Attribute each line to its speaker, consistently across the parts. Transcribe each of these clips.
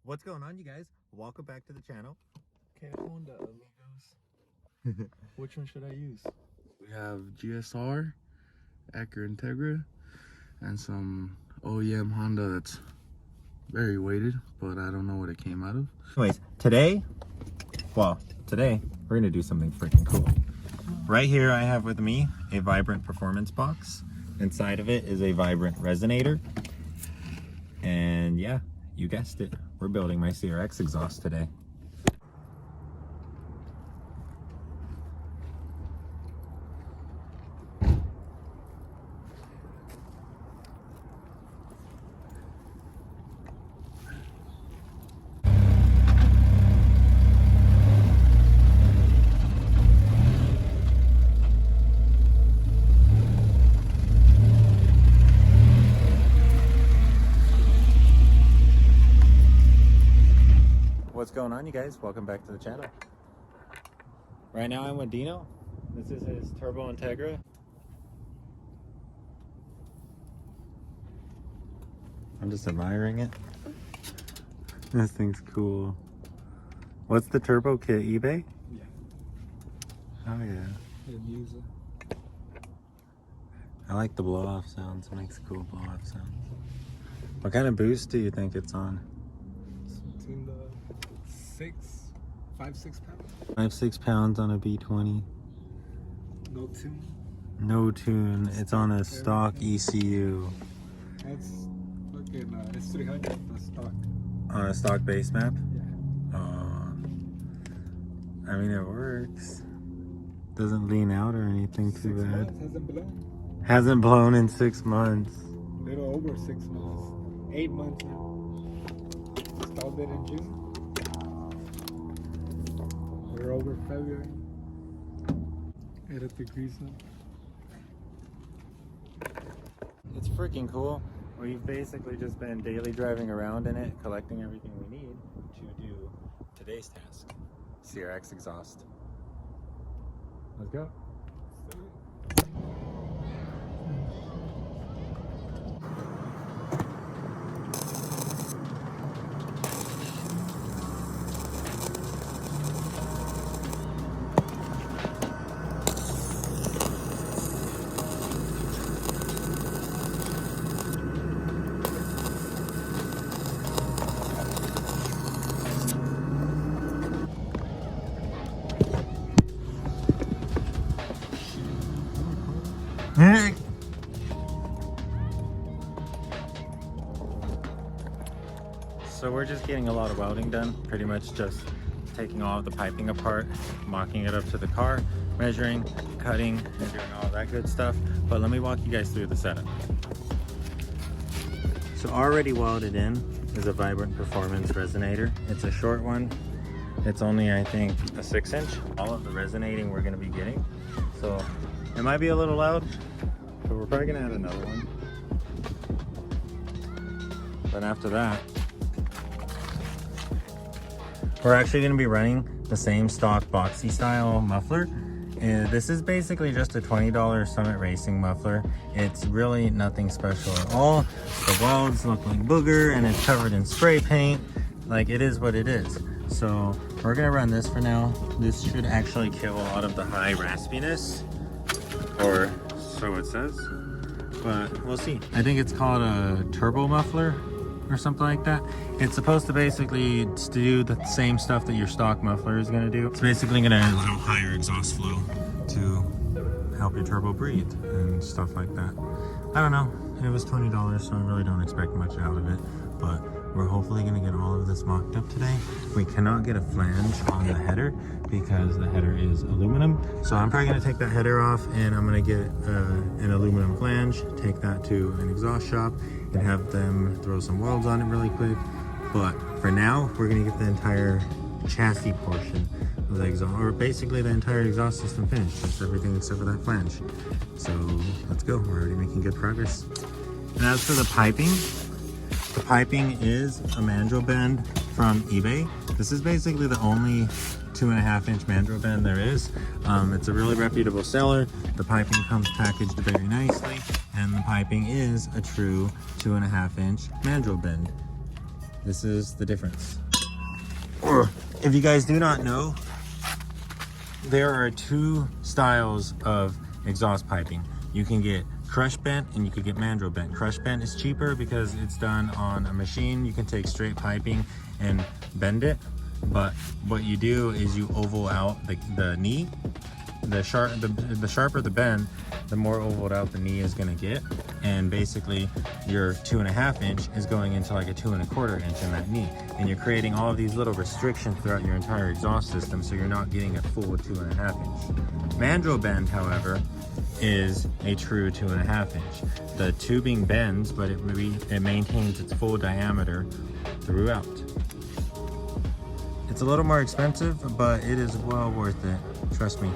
Speaker 1: What's going on, you guys? Welcome back to the channel.
Speaker 2: Okay, Honda amigos. Which one should I use? We have GSR, Acura Integra, and some OEM Honda that's very weighted, but I don't know what it came out of.
Speaker 1: Anyways, today we're gonna do something freaking cool. Right here I have with me a Vibrant performance box. Inside of it is a Vibrant Resonator. And yeah, you guessed it. We're building my CRX exhaust today. What's going on, you guys? Welcome back to the channel. Right now I'm with Dino. This is his Turbo Integra. I'm just admiring it. This thing's cool. What's the turbo kit, eBay?
Speaker 2: Yeah.
Speaker 1: Oh yeah.
Speaker 2: Music.
Speaker 1: I like the blow off sounds. It makes cool blow off sounds. What kind of boost do you think it's on?
Speaker 2: It's between the 5-6 pounds.
Speaker 1: 5-6 pounds on a B20.
Speaker 2: No tune.
Speaker 1: No tune. It's on a stock ECU.
Speaker 2: That's fucking it's 300 the stock.
Speaker 1: On a stock base map?
Speaker 2: Yeah.
Speaker 1: I mean, it works. Doesn't lean out or anything too
Speaker 2: 6
Speaker 1: bad.
Speaker 2: months, hasn't blown.
Speaker 1: Hasn't blown in 6 months.
Speaker 2: A little over 6 months. 8 months now. Installed it in June. We're over February. 80 degrees now.
Speaker 1: It's freaking cool. We've basically just been daily driving around in it, collecting everything we need to do today's task. CRX exhaust. Let's go. So we're just getting a lot of welding done, pretty much just taking all of the piping apart, mocking it up to the car, measuring, cutting, and doing all that good stuff. But let me walk you guys through the setup. So already welded in is a Vibrant Performance Resonator. It's a short one. It's only, I think, a 6-inch. All of the resonating we're gonna be getting. So it might be a little loud, but we're probably gonna add another one. But after that, we're actually gonna be running the same stock boxy style muffler. And this is basically just a $20 Summit Racing muffler. It's really nothing special at all. The welds look like booger and it's covered in spray paint. Like, it is what it is. So we're gonna run this for now. This should actually kill a lot of the high raspiness, or so it says, but we'll see. I think it's called a turbo muffler or something like that. It's supposed to basically do the same stuff that your stock muffler is gonna do. It's basically gonna allow higher exhaust flow to help your turbo breathe and stuff like that. I don't know, it was $20, so I really don't expect much out of it, but we're hopefully gonna get all of this mocked up today. We cannot get a flange on the header because the header is aluminum. So I'm probably gonna take that header off and I'm gonna get an aluminum flange, take that to an exhaust shop and have them throw some welds on it really quick. But for now, we're gonna get the entire chassis portion of the exhaust, or basically the entire exhaust system finished, just everything except for that flange. So let's go, we're already making good progress. And as for the piping is a mandrel bend from eBay. This is basically the only 2.5-inch mandrel bend there is. It's a really reputable seller. The piping comes packaged very nicely, and the piping is a true 2.5-inch mandrel bend. This is the difference. If you guys do not know, there are two styles of exhaust piping. You can get crush bent and you can get mandrel bent. Crush bent is cheaper because it's done on a machine. You can take straight piping and bend it, but what you do is you oval out the knee. The sharper the bend, the more ovaled out the knee is going to get, and basically your 2.5 inch is going into like a 2 1/4 inch in that knee, and you're creating all of these little restrictions throughout your entire exhaust system, so you're not getting a full 2.5 inch. Mandrel bend, however, is a true 2.5 inch. The tubing bends, but it maintains its full diameter throughout. It's a little more expensive, but it is well worth it. Trust me.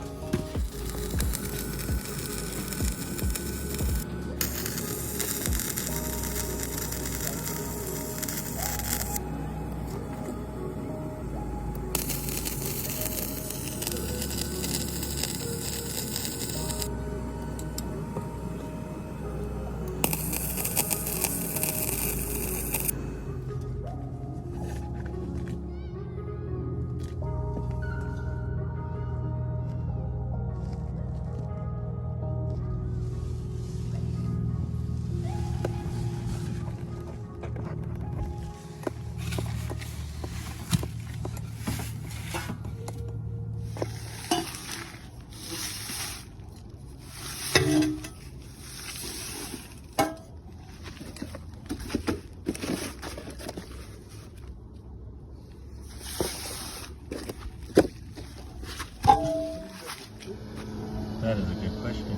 Speaker 1: That is a good question.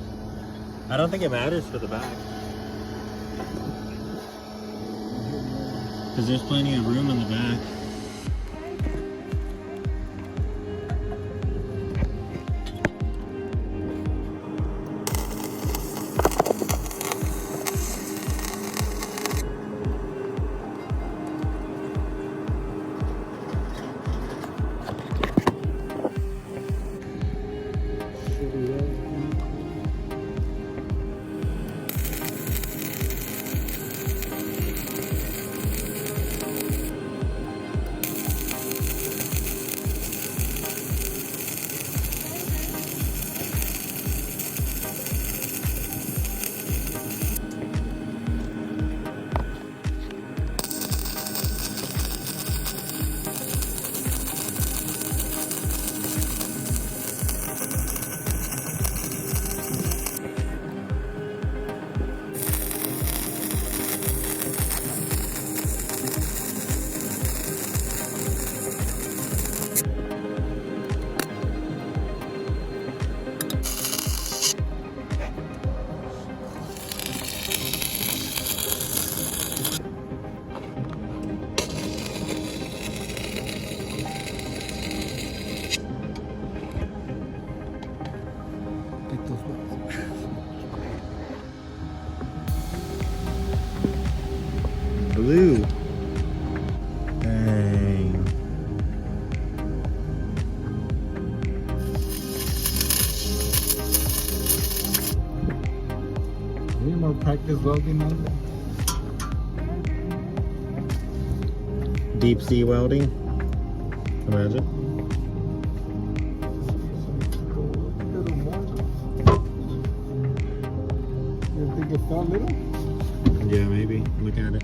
Speaker 1: I don't think it matters for the back, because there's plenty of room in the back. Blue. Dang.
Speaker 3: Need more practice welding on that.
Speaker 1: Deep sea welding. Imagine.
Speaker 3: You think it fell little?
Speaker 1: Yeah, maybe. Look at it.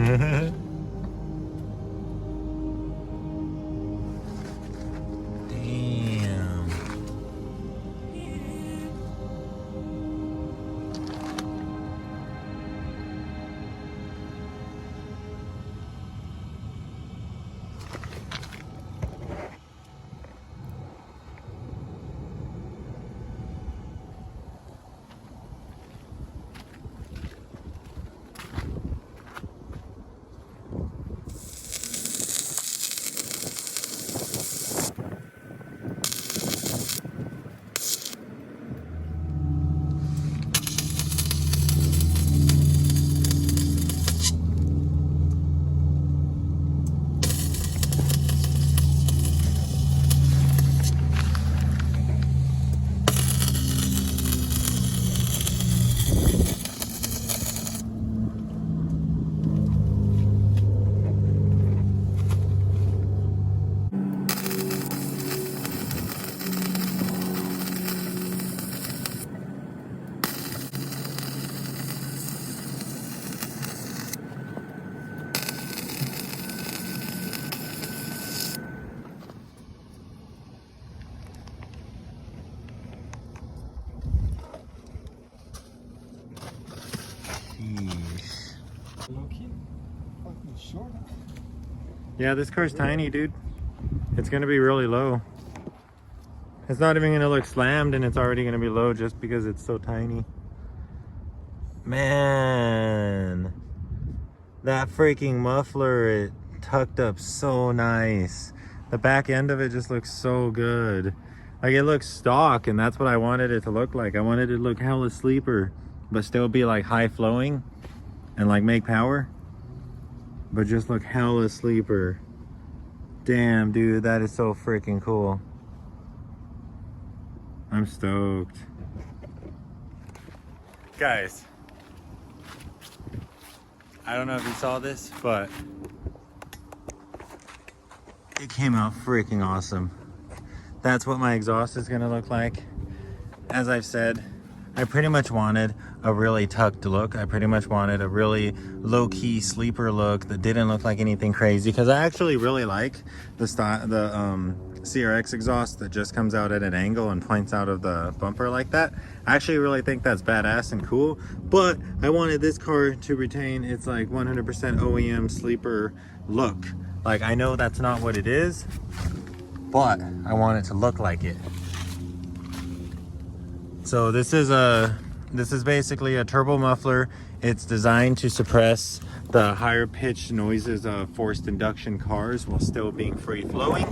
Speaker 1: Damn.
Speaker 3: Low-key, fucking short.
Speaker 1: Yeah, this car's tiny, dude. It's gonna be really low. It's not even gonna look slammed, and it's already gonna be low just because it's so tiny. Man, that freaking muffler, it tucked up so nice. The back end of it just looks so good. Like, it looks stock, and that's what I wanted it to look like. I wanted it to look hella sleeper, but still be like high flowing and like make power, but just look hella sleeper. Damn, dude, that is so freaking cool. I'm stoked. Guys, I don't know if you saw this, but it came out freaking awesome. That's what my exhaust is gonna look like. As I've said, I pretty much wanted a really tucked look. I pretty much wanted a really low-key sleeper look that didn't look like anything crazy, because I actually really like the CRX exhaust that just comes out at an angle and points out of the bumper like that. I actually really think that's badass and cool, but I wanted this car to retain its like 100% OEM sleeper look. Like, I know that's not what it is, but I want it to look like it. So this is basically a turbo muffler. It's designed to suppress the higher pitched noises of forced induction cars while still being free flowing.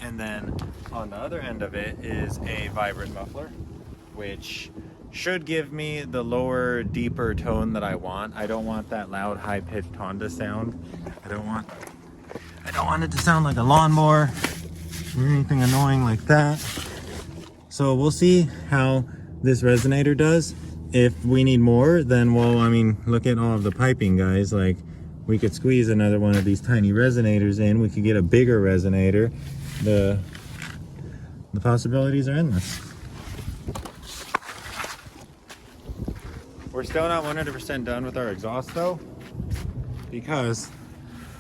Speaker 1: And then on the other end of it is a vibrant muffler, which should give me the lower, deeper tone that I want. I don't want that loud, high pitched Honda sound. I don't want it to sound like a lawnmower or anything annoying like that. So we'll see how this resonator does. If we need more, then, well, I mean, look at all of the piping, guys. Like, we could squeeze another one of these tiny resonators in. We could get a bigger resonator. The possibilities are endless. We're still not 100% done with our exhaust though, because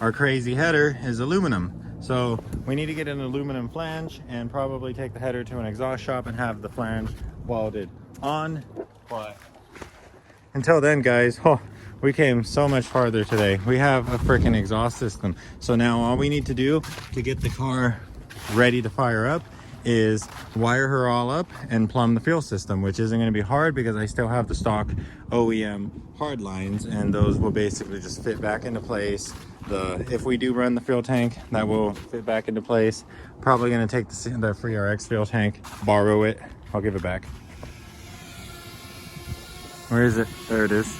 Speaker 1: our crazy header is aluminum. So we need to get an aluminum flange and probably take the header to an exhaust shop and have the flange welded on. But until then, guys, we came so much farther today. We have a freaking exhaust system. So now all we need to do to get the car ready to fire up is wire her all up and plumb the fuel system, which isn't going to be hard because I still have the stock OEM hard lines, and those will basically just fit back into place. If we do run the fuel tank, that will fit back into place. Probably going to take the CRX fuel tank, borrow it. I'll give it back. Where is it? There it is.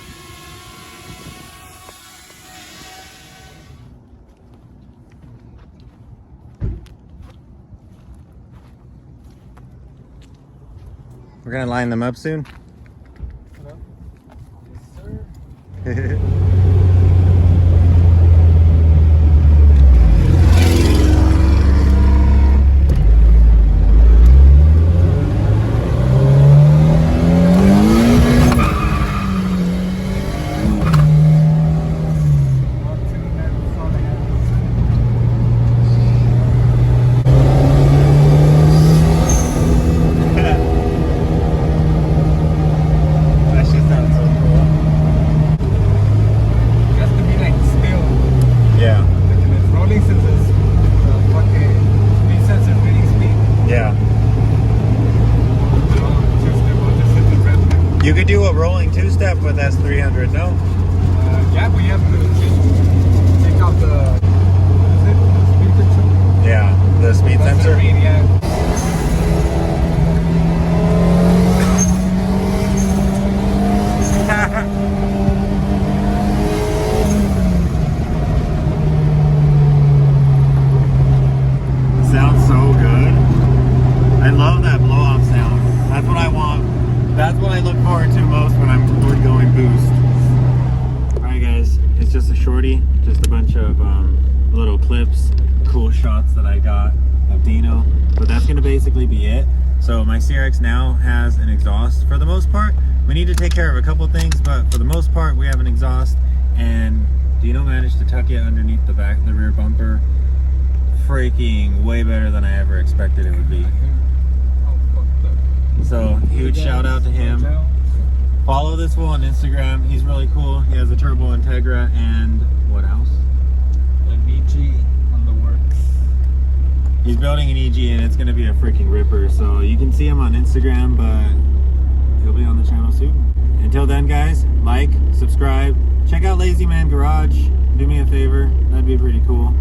Speaker 1: We're gonna line them up soon.
Speaker 3: Hello? Yes, sir.
Speaker 1: You could do a rolling two-step with S300, no?
Speaker 3: Yeah, but you have to take out the, what is it? The speed control?
Speaker 1: Yeah, the speed
Speaker 3: That's
Speaker 1: sensor.
Speaker 3: the maniac.
Speaker 1: Sounds so good. I love that blow-off sound. That's what I want. That's what I look forward to most when I'm going boost. Alright guys, it's just a shorty, just a bunch of little clips, cool shots that I got of Dino, but that's gonna basically be it. So my CRX now has an exhaust for the most part. We need to take care of a couple things, but for the most part we have an exhaust, and Dino managed to tuck it underneath the back of the rear bumper. Freaking way better than I ever expected it would be. So huge shout out to him. Follow this fool on Instagram. He's really cool. He has a turbo Integra and what else?
Speaker 3: An EG on the works.
Speaker 1: He's building an EG and it's gonna be a freaking ripper. So you can see him on Instagram, but he'll be on the channel soon. Until then guys, like, subscribe, check out Lazy Man Garage. Do me a favor, that'd be pretty cool.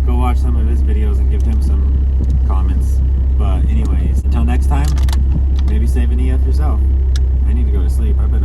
Speaker 1: Go watch some of his videos and give him some comments. But anyways, until next time, maybe save an EF yourself. I need to go to sleep. I've been